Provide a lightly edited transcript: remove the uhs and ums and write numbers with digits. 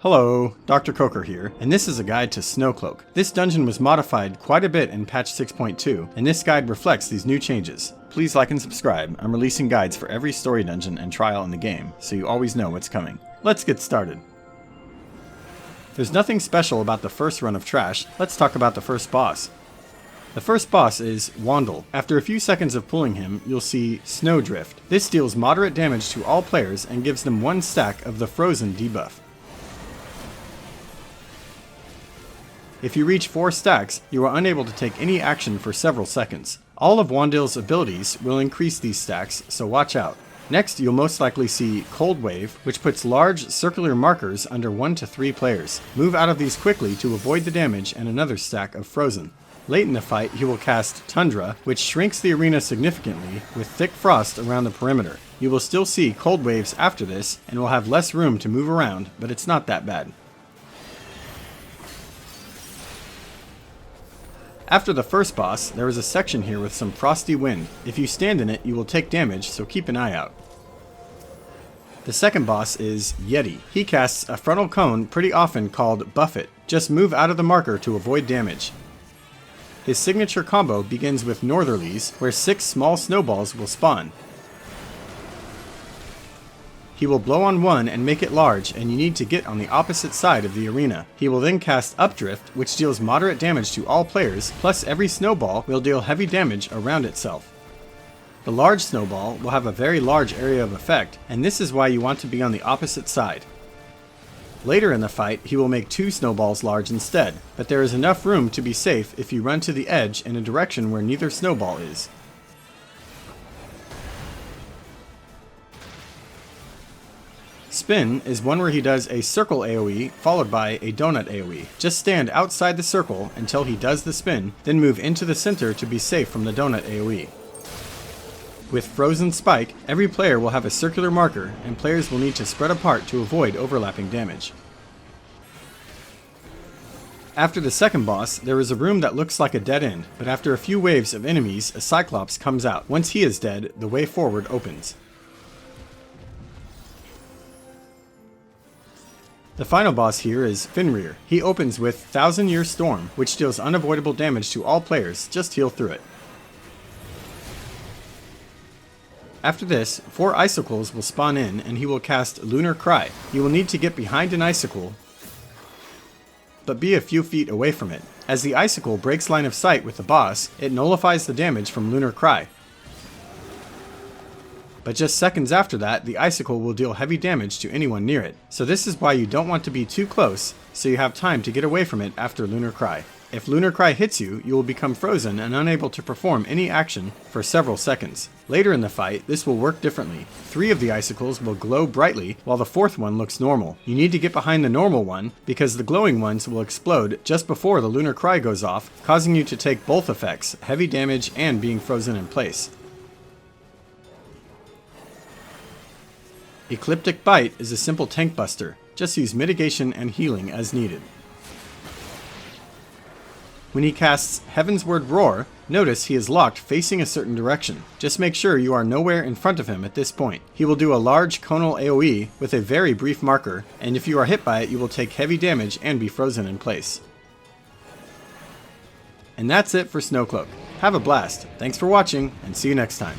Hello, Dr. Coker here, and this is a guide to Snowcloak. This dungeon was modified quite a bit in patch 6.2, and this guide reflects these new changes. Please like and subscribe. I'm releasing guides for every story dungeon and trial in the game, so you always know what's coming. Let's get started. There's nothing special about the first run of Trash. Let's talk about the first boss. The first boss is Wandil. After a few seconds of pulling him, you'll see Snowdrift. This deals moderate damage to all players and gives them 1 stack of the Frozen debuff. If you reach 4 stacks, you are unable to take any action for several seconds. All of Wandil's abilities will increase these stacks, so watch out. Next, you'll most likely see Cold Wave, which puts large circular markers under 1 to 3 players. Move out of these quickly to avoid the damage and another stack of Frozen. Late in the fight, he will cast Tundra, which shrinks the arena significantly with thick frost around the perimeter. You will still see cold waves after this, and will have less room to move around, but it's not that bad. After the first boss, there is a section here with some frosty wind. If you stand in it, you will take damage, so keep an eye out. The second boss is Yeti. He casts a frontal cone pretty often called Buffet. Just move out of the marker to avoid damage. His signature combo begins with Northerlies, where 6 small snowballs will spawn. He will blow on one and make it large, and you need to get on the opposite side of the arena. He will then cast Updrift, which deals moderate damage to all players, plus every snowball will deal heavy damage around itself. The large snowball will have a very large area of effect, and this is why you want to be on the opposite side. Later in the fight, he will make 2 snowballs large instead, but there is enough room to be safe if you run to the edge in a direction where neither snowball is. Spin is one where he does a circle AoE followed by a donut AoE. Just stand outside the circle until he does the spin, then move into the center to be safe from the donut AoE. With Frozen Spike, every player will have a circular marker, and players will need to spread apart to avoid overlapping damage. After the second boss, there is a room that looks like a dead end, but after a few waves of enemies, a Cyclops comes out. Once he is dead, the way forward opens. The final boss here is Fenrir. He opens with 1000-Year Storm, which deals unavoidable damage to all players. Just heal through it. After this, 4 icicles will spawn in, and he will cast Lunar Cry. You will need to get behind an icicle, but be a few feet away from it. As the icicle breaks line of sight with the boss, it nullifies the damage from Lunar Cry. But just seconds after that, the icicle will deal heavy damage to anyone near it. So this is why you don't want to be too close, so you have time to get away from it after Lunar Cry. If Lunar Cry hits you, you will become frozen and unable to perform any action for several seconds. Later in the fight, this will work differently. 3 of the icicles will glow brightly, while the 4th one looks normal. You need to get behind the normal one, because the glowing ones will explode just before the Lunar Cry goes off, causing you to take both effects, heavy damage and being frozen in place. Ecliptic Bite is a simple tank buster. Just use mitigation and healing as needed. When he casts Heavensward Roar, notice he is locked facing a certain direction. Just make sure you are nowhere in front of him at this point. He will do a large conal AoE with a very brief marker, and if you are hit by it, you will take heavy damage and be frozen in place. And that's it for Snowcloak. Have a blast. Thanks for watching, and see you next time.